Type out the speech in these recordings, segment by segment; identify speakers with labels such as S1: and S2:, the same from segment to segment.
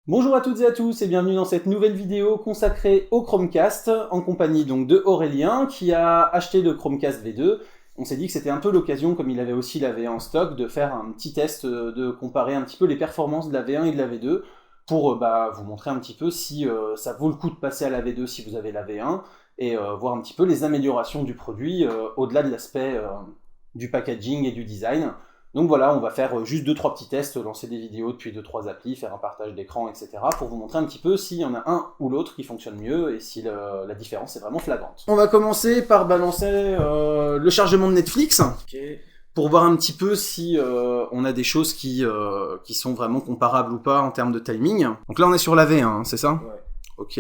S1: Bonjour à toutes et à tous et bienvenue dans cette nouvelle vidéo consacrée au Chromecast en compagnie donc de Aurélien qui a acheté le Chromecast V2. On s'est dit que c'était un peu l'occasion, comme il avait aussi la V1 en stock, de faire un petit test, de comparer un petit peu les performances de la V1 et de la V2 pour vous montrer un petit peu si ça vaut le coup de passer à la V2 si vous avez la V1 et voir un petit peu les améliorations du produit au-delà de l'aspect du packaging et du design. Donc voilà, on va faire juste 2-3 petits tests, lancer des vidéos depuis 2-3 applis, faire un partage d'écran, etc. pour vous montrer un petit peu s'il y en a un ou l'autre qui fonctionne mieux et si la différence est vraiment flagrante. On va commencer par balancer le chargement de Netflix.
S2: Ok.
S1: Pour voir un petit peu si on a des choses qui sont vraiment comparables ou pas en termes de timing. Donc là on est sur la V1, hein, c'est ça?
S2: Ouais.
S1: Ok.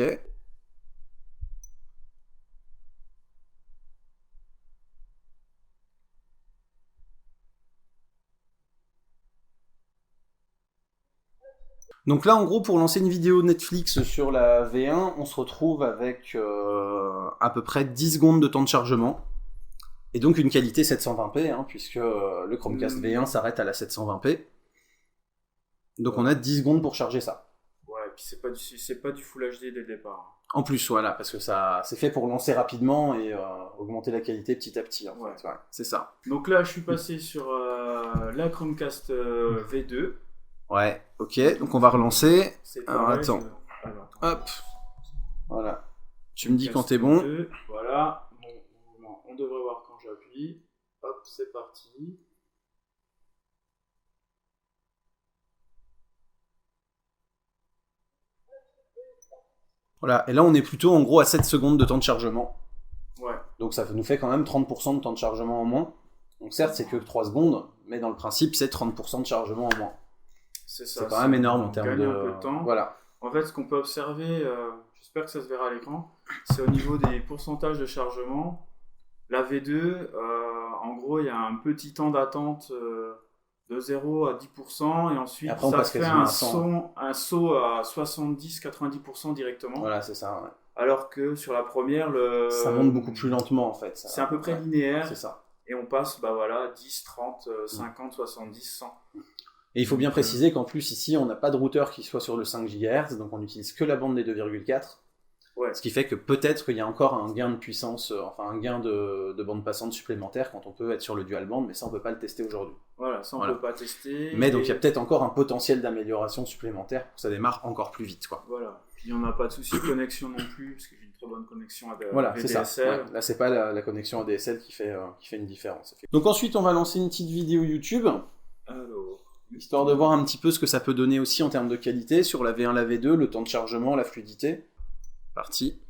S1: Donc là, en gros, pour lancer une vidéo Netflix sur la V1, on se retrouve avec à peu près 10 secondes de temps de chargement. Et donc une qualité 720p, hein, puisque le Chromecast V1 s'arrête à la 720p. Donc on a 10 secondes pour charger ça.
S2: Ouais, puis c'est pas du Full HD dès le départ.
S1: En plus, voilà, parce que ça c'est fait pour lancer rapidement et augmenter la qualité petit à petit. En
S2: Ouais.
S1: fait. Ouais, c'est ça.
S2: Donc là, je suis passé sur la Chromecast V2.
S1: Ouais, ok, donc on va relancer.
S2: C'est
S1: Alors
S2: pareil.
S1: attends,
S2: Alors,
S1: hop, voilà. Tu me dis quand
S2: Chromecast
S1: t'es bon.
S2: V2, voilà. Bon, on devrait voir quand j'appuie. Hop, c'est parti.
S1: Voilà, et là on est plutôt en gros à 7 secondes de temps de chargement.
S2: Ouais.
S1: Donc ça nous fait quand même 30% de temps de chargement en moins. Donc certes c'est que 3 secondes, mais dans le principe c'est 30% de chargement en moins.
S2: C'est ça.
S1: C'est quand même énorme en
S2: on
S1: termes
S2: gagne
S1: de...
S2: un peu de temps.
S1: Voilà.
S2: En fait, ce qu'on peut observer, j'espère que ça se verra à l'écran, c'est au niveau des pourcentages de chargement. La V2, en gros, il y a un petit temps d'attente de 0 à 10%, et
S1: Et
S2: ensuite
S1: après on
S2: ça
S1: passe
S2: fait
S1: quasiment à 100.
S2: un saut à 70-90% directement.
S1: Voilà, c'est ça. Ouais.
S2: Alors que sur la première,
S1: Ça monte beaucoup plus lentement en fait.
S2: c'est à peu près
S1: Ouais,
S2: linéaire,
S1: c'est ça.
S2: et on passe 10, 30, 50, 70, 100.
S1: Et il faut
S2: Donc,
S1: bien préciser qu'en plus ici on n'a pas de routeur qui soit sur le 5 GHz, donc on n'utilise que la bande des 2,4.
S2: ouais.
S1: Ce qui fait que peut-être qu'il y a encore un gain de puissance, enfin un gain de bande passante supplémentaire quand on peut être sur le dual band, mais ça on peut pas le tester aujourd'hui.
S2: Voilà, ça on
S1: Voilà.
S2: peut pas tester.
S1: Mais donc il y a peut-être encore un potentiel d'amélioration supplémentaire pour que ça démarre encore plus vite, quoi.
S2: Voilà. Puis on n'a pas de souci de connexion non plus, parce que j'ai une très bonne connexion à
S1: Voilà, c'est ça.
S2: VDSL.
S1: Ouais. Là, c'est pas la connexion ADSL qui fait une différence. Donc ensuite, on va lancer une petite vidéo YouTube,
S2: Alors,
S1: histoire de voir un petit peu ce que ça peut donner aussi en termes de qualité sur la V1, la V2, le temps de chargement, la fluidité. Parti.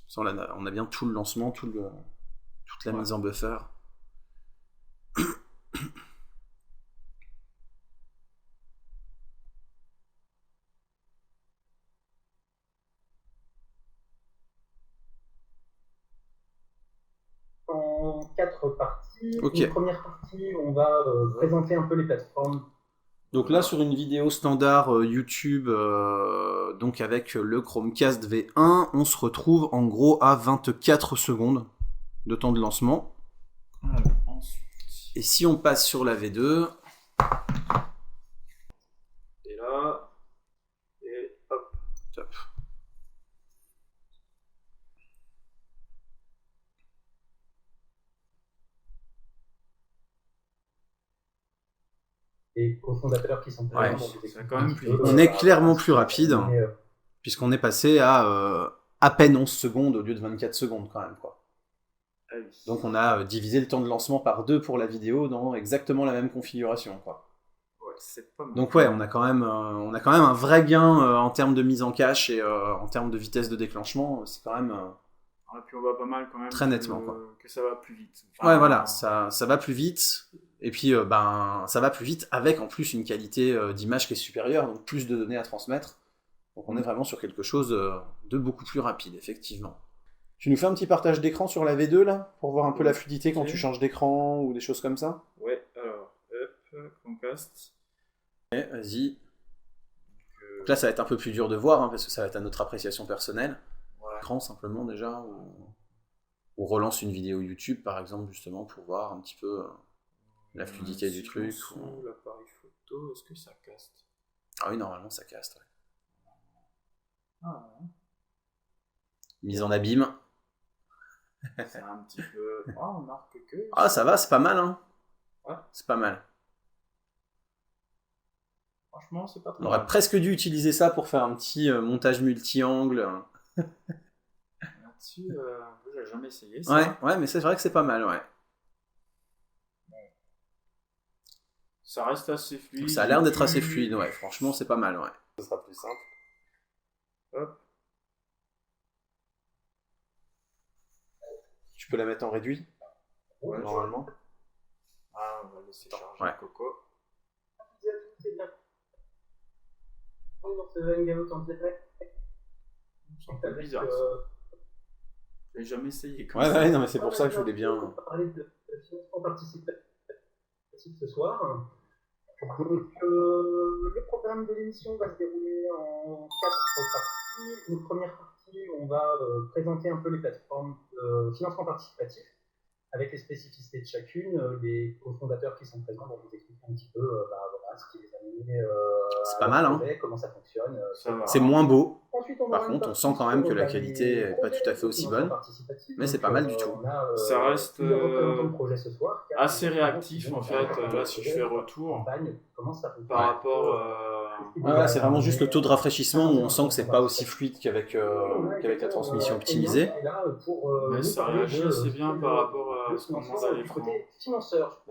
S1: Ça, on a bien tout le lancement, toute la mise en buffer.
S3: En 4 parties.
S1: Ok.
S3: Une première partie, on va présenter un peu les plateformes.
S1: Donc là, sur une vidéo standard YouTube, donc avec le Chromecast V1, on se retrouve en gros à 24 secondes de temps de lancement.
S2: Alors, ensuite.
S1: Et si on passe sur la V2,
S2: Et là, et hop.
S1: top.
S3: Et aux fondateurs qui sont
S1: Ouais,
S2: c'est quand même plus vite.
S1: On est clairement plus rapide, puisqu'on est passé à peine 11 secondes au lieu de 24 secondes quand même, quoi.
S2: Ah oui.
S1: Donc on a divisé le temps de lancement par 2 pour la vidéo dans exactement la même configuration, quoi.
S2: Ouais, c'est pas mal.
S1: Donc ouais, on a quand même un vrai gain en termes de mise en cache et en termes de vitesse de déclenchement. C'est quand même
S2: Et puis on voit pas mal quand même
S1: très nettement, quoi.
S2: Que ça va plus vite. Enfin,
S1: ouais, voilà, ça va plus vite. Et puis ça va plus vite avec en plus une qualité d'image qui est supérieure, donc plus de données à transmettre. Donc on est vraiment sur quelque chose de beaucoup plus rapide, effectivement. Tu nous fais un petit partage d'écran sur la V2 là, pour voir un peu la fluidité quand tu changes d'écran ou des choses comme ça?
S2: Ouais, alors, hop, Chromecast.
S1: Ouais, vas-y. Donc là, ça va être un peu plus dur de voir, hein, parce que ça va être à notre appréciation personnelle.
S2: Ouais.
S1: Écran simplement déjà, ou relance une vidéo YouTube par exemple, justement, pour voir un petit peu. la fluidité du truc.
S2: Son, l'appareil photo, est-ce que ça caste?
S1: Ah oui, normalement ça caste. Ouais.
S2: Ah, ouais.
S1: Mise en abîme.
S2: C'est un petit peu... Ah, on marque que...
S1: Ah, ça va, c'est pas mal, hein.
S2: Ouais.
S1: C'est pas mal.
S2: Franchement, c'est pas très
S1: On aurait presque dû utiliser ça pour faire un petit montage multi-angle.
S2: Là-dessus, j'ai jamais essayé ça.
S1: Ouais, mais c'est vrai que c'est pas mal, ouais.
S2: Ça reste assez fluide.
S1: Ça a l'air d'être assez fluide, ouais. Franchement, c'est pas mal, ouais. Ce sera plus simple.
S2: Hop.
S1: Tu peux la mettre en réduit,
S2: Ouais,
S1: normalement.
S2: Ah, on va laisser charger
S1: Ouais.
S2: le coco.
S3: C'est bien. Dans ce hangout en direct.
S2: C'est un peu bizarre, ça. J'ai jamais essayé comme
S1: Ouais,
S2: ça.
S1: ouais, non, mais c'est pour ça que je voulais bien...
S3: On va parler de financement participatif ce soir. Donc, le programme de l'émission va se dérouler en 4 parties. Une première partie, on va présenter un peu les plateformes de financement participatif avec les spécificités de chacune, les cofondateurs qui sont présents vont vous expliquer un petit peu voilà, ce qui les a menés
S1: C'est pas mal, hein.
S3: comment ça fonctionne.
S2: Ça va.
S1: C'est moins beau.
S3: Ensuite, on
S1: Par
S3: aura une
S1: contre, on
S3: partie
S1: sent quand même
S3: sur,
S1: que la
S3: les
S1: qualité est pas
S3: projets
S1: tout à fait
S3: de
S1: aussi
S3: financement
S1: bonne.
S3: participatif.
S1: Mais c'est
S3: Donc,
S1: pas mal du tout.
S3: on a,
S2: Ça reste
S3: plusieurs représentants de projets ce soir, qui
S2: assez
S3: a-
S2: réactif, en fait. Là, si je fais retour
S3: campagne, comment ça fonctionne.
S2: par rapport...
S1: Ouais, c'est vraiment juste le taux de rafraîchissement où on sent que c'est pas aussi fluide qu'avec la transmission optimisée.
S2: Mais ça réagit assez bien par rapport à ce qu'on demande à l'écran.
S3: Financeur.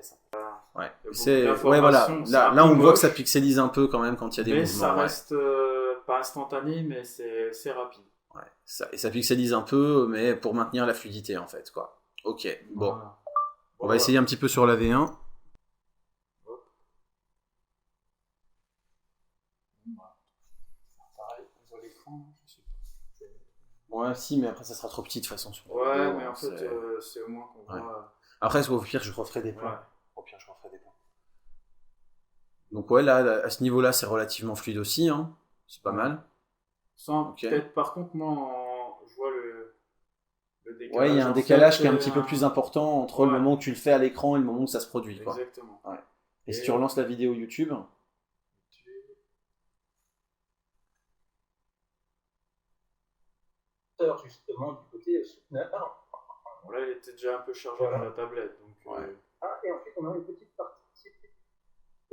S1: Ouais,
S2: Beaucoup
S1: ouais, voilà.
S2: d'informations, c'est un
S1: Là,
S2: peu
S1: on voit que
S2: moche.
S1: ça pixelise un peu quand même quand il y a des
S2: Mais
S1: mouvements.
S2: ça
S1: Ouais.
S2: reste pas instantané, mais c'est rapide.
S1: Ouais. Et ça pixelise un peu, mais pour maintenir la fluidité en fait, quoi. Ok, bon.
S2: Voilà.
S1: On va essayer un petit peu sur la V1.
S2: Pareil, on voit l'écran, je sais pas.
S1: Ouais, si, mais après ça sera trop petit de toute façon. Sur la
S2: Ouais,
S1: vidéo,
S2: mais en fait,
S1: c'est-
S2: c'est au moins qu'on
S1: Ouais.
S2: voit...
S1: Après, au pire, je referai des plans.
S2: Ouais.
S1: Au pire, je referai des plans. Donc ouais, là, à ce niveau-là, c'est relativement fluide aussi. Hein. C'est pas mal.
S2: Sans,
S1: Ok.
S2: peut-être, par contre, moi, je vois le décalage.
S1: Ouais, il y a un
S2: En
S1: décalage
S2: fait,
S1: qui est un petit peu plus important entre le
S2: Ouais.
S1: moment où tu le fais à l'écran et le moment où ça se produit, quoi.
S2: Exactement.
S1: Et si tu relances la vidéo YouTube,
S3: Justement, du côté souteneur.
S2: Bon, là, il était déjà un peu chargé
S3: Voilà.
S2: dans la tablette. Donc,
S1: Ouais.
S3: Et ensuite, on a une petite partie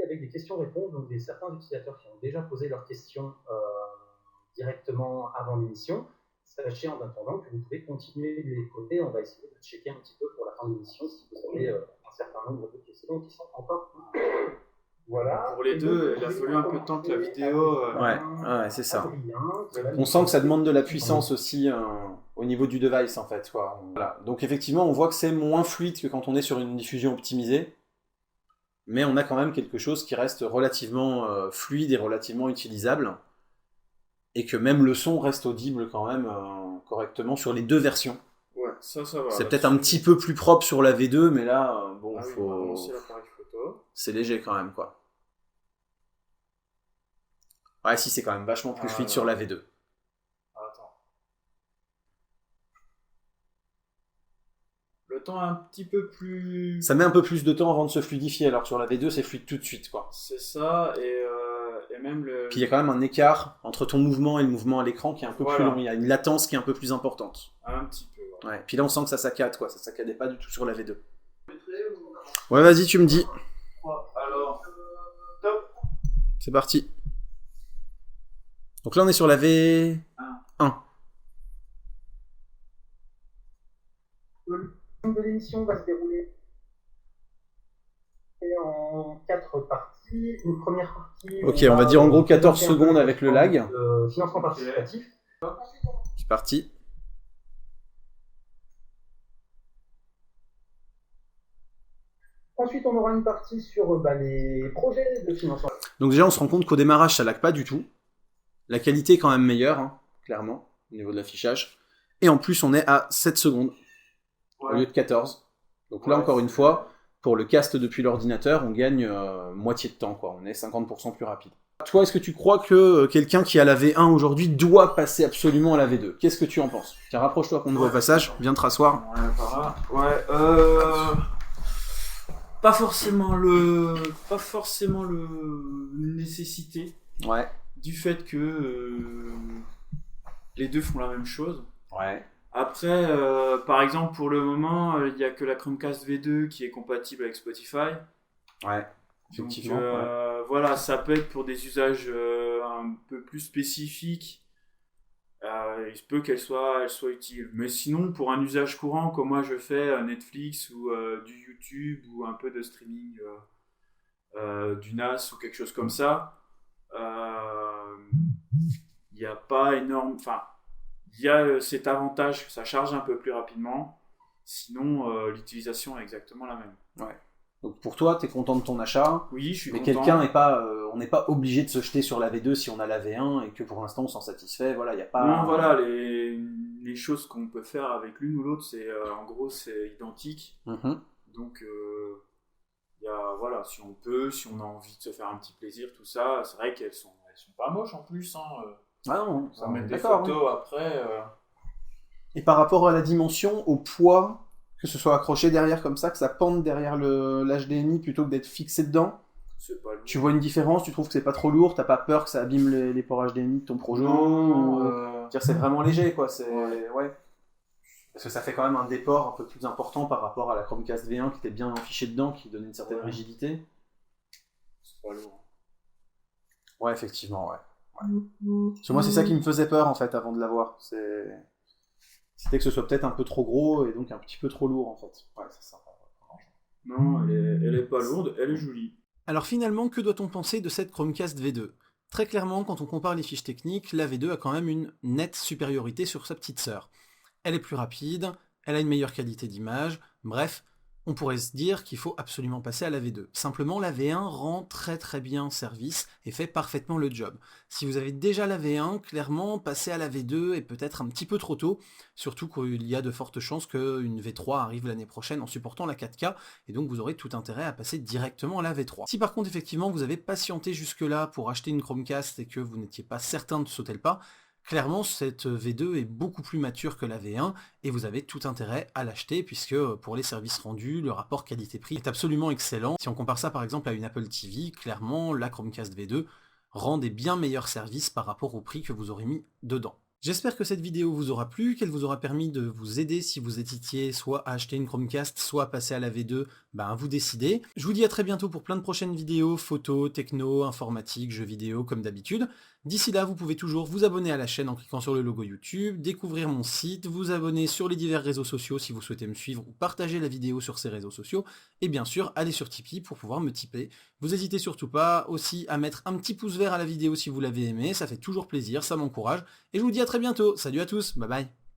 S3: avec des questions-réponses, donc des certains utilisateurs qui ont déjà posé leurs questions directement avant l'émission. Sachez en attendant que vous pouvez continuer de les poser. On va essayer de checker un petit peu pour la fin de l'émission si vous avez un certain nombre de questions qui sont encore. Voilà.
S2: Pour les deux, il a fallu un peu de temps que la vidéo...
S1: ouais, c'est ça.
S3: Adrien,
S1: On sent que ça demande de la puissance aussi au niveau du device en fait, quoi. Voilà. Donc effectivement, on voit que c'est moins fluide que quand on est sur une diffusion optimisée, mais on a quand même quelque chose qui reste relativement fluide et relativement utilisable, et que même le son reste audible quand même correctement sur les deux versions.
S2: Ouais, ça va.
S1: C'est peut-être un petit peu plus propre sur la V2, mais là, bon,
S2: Ah oui, on va
S1: faut...
S2: lancer l'appareil photo.
S1: c'est léger quand même, quoi. Ouais, si, c'est quand même vachement plus fluide sur la V2.
S2: Attends. Le temps est un petit peu plus...
S1: Ça met un peu plus de temps avant de se fluidifier, alors que sur la V2, c'est fluide tout de suite, quoi.
S2: C'est ça, et même le...
S1: Puis il y a quand même un écart entre ton mouvement et le mouvement à l'écran qui est un peu plus
S2: Voilà.
S1: long. Il y a une latence qui est un peu plus importante.
S2: Un petit peu, voilà.
S1: Ouais. Puis là, on sent que ça saccade, quoi. Ça saccadait pas du tout sur la V2. Ouais, vas-y, tu me dis.
S2: Alors, top.
S1: C'est parti. Donc là, on est sur la V1.
S3: Le thème de l'émission va se dérouler en 4 parties. Une première partie.
S1: Ok, on va dire en gros 14
S3: présenter un
S1: secondes
S3: peu
S1: avec le lag.
S3: Financement participatif.
S1: C'est parti.
S3: Ensuite, on aura une partie sur les projets de financement.
S1: Donc déjà, on se rend compte qu'au démarrage, ça lag pas du tout. La qualité est quand même meilleure, hein, clairement, au niveau de l'affichage. Et en plus, on est à 7 secondes au lieu de 14. Donc là,
S2: Ouais,
S1: encore une fois, pour le cast depuis l'ordinateur, on gagne moitié de temps, quoi. On est 50% plus rapide. Toi, est-ce que tu crois que quelqu'un qui a la V1 aujourd'hui doit passer absolument à la V2 ? Qu'est-ce que tu en penses ? Tiens, rapproche-toi qu'on te voit au passage, viens te rasseoir.
S2: Ouais, par là. Ouais, pas forcément une nécessité
S1: Ouais.
S2: du fait que les deux font la même chose.
S1: Ouais.
S2: Après, par exemple, pour le moment, il n'y a que la Chromecast V2 qui est compatible avec Spotify.
S1: Ouais.
S2: Donc,
S1: Effectivement. Ouais.
S2: voilà, ça peut être pour des usages un peu plus spécifiques. Il se peut qu'elle soit utile. Mais sinon, pour un usage courant, comme moi je fais Netflix ou du YouTube ou un peu de streaming du NAS ou quelque chose comme ça, il n'y a pas énorme... Enfin, il y a cet avantage que ça charge un peu plus rapidement. Sinon, l'utilisation est exactement la même.
S1: Ouais. Donc pour toi, tu es content de ton achat,
S2: Oui, je suis
S1: mais
S2: content.
S1: quelqu'un n'est pas, on n'est pas obligé de se jeter sur la V2 si on a la V1 et que pour l'instant on s'en satisfait. Voilà, il y a pas.
S2: Non, voilà, les choses qu'on peut faire avec l'une ou l'autre, c'est en gros c'est identique.
S1: Mhm.
S2: Donc voilà, si on peut, si on a envie de se faire un petit plaisir, tout ça, c'est vrai qu'elles sont pas moches en plus.
S1: Ah non,
S2: Ça met des
S1: d'accord,
S2: photos
S1: oui.
S2: après.
S1: Et par rapport à la dimension, au poids, que ce soit accroché derrière comme ça, que ça pende derrière l'HDMI plutôt que d'être fixé dedans,
S2: C'est pas lourd.
S1: tu vois une différence? Tu trouves que c'est pas trop lourd? T'as pas peur que ça abîme les ports HDMI de ton projet?
S2: Non,
S1: ou... Dire c'est vraiment léger, quoi. C'est
S2: Ouais.
S1: ouais. Parce que ça fait quand même un déport un peu plus important par rapport à la Chromecast V1 qui était bien enfichée dedans, qui donnait une certaine
S2: Ouais.
S1: rigidité.
S2: c'est pas lourd.
S1: Ouais, effectivement, ouais. Parce que moi, c'est ça qui me faisait peur, en fait, avant de l'avoir. C'était que ce soit peut-être un peu trop gros et donc un petit peu trop lourd, en fait. Ouais, c'est ça.
S2: Non, elle est pas lourde, elle est jolie.
S1: Alors finalement, que doit-on penser de cette Chromecast V2? Très clairement, quand on compare les fiches techniques, la V2 a quand même une nette supériorité sur sa petite sœur. Elle est plus rapide, elle a une meilleure qualité d'image, bref, on pourrait se dire qu'il faut absolument passer à la V2. Simplement, la V1 rend très très bien service et fait parfaitement le job. Si vous avez déjà la V1, clairement, passer à la V2 est peut-être un petit peu trop tôt, surtout qu'il y a de fortes chances qu'une V3 arrive l'année prochaine en supportant la 4K, et donc vous aurez tout intérêt à passer directement à la V3. Si par contre, effectivement, vous avez patienté jusque-là pour acheter une Chromecast et que vous n'étiez pas certain de sauter le pas, clairement, cette V2 est beaucoup plus mature que la V1 et vous avez tout intérêt à l'acheter puisque pour les services rendus, le rapport qualité-prix est absolument excellent. Si on compare ça par exemple à une Apple TV, clairement la Chromecast V2 rend des bien meilleurs services par rapport au prix que vous aurez mis dedans. J'espère que cette vidéo vous aura plu, qu'elle vous aura permis de vous aider si vous hésitiez soit à acheter une Chromecast, soit à passer à la V2, ben vous décidez. Je vous dis à très bientôt pour plein de prochaines vidéos, photos, techno, informatique, jeux vidéo comme d'habitude. D'ici là, vous pouvez toujours vous abonner à la chaîne en cliquant sur le logo YouTube, découvrir mon site, vous abonner sur les divers réseaux sociaux si vous souhaitez me suivre ou partager la vidéo sur ces réseaux sociaux, et bien sûr, aller sur Tipeee pour pouvoir me tiper. Vous n'hésitez surtout pas aussi à mettre un petit pouce vert à la vidéo si vous l'avez aimé, ça fait toujours plaisir, ça m'encourage, et je vous dis à très bientôt. Salut à tous, bye bye.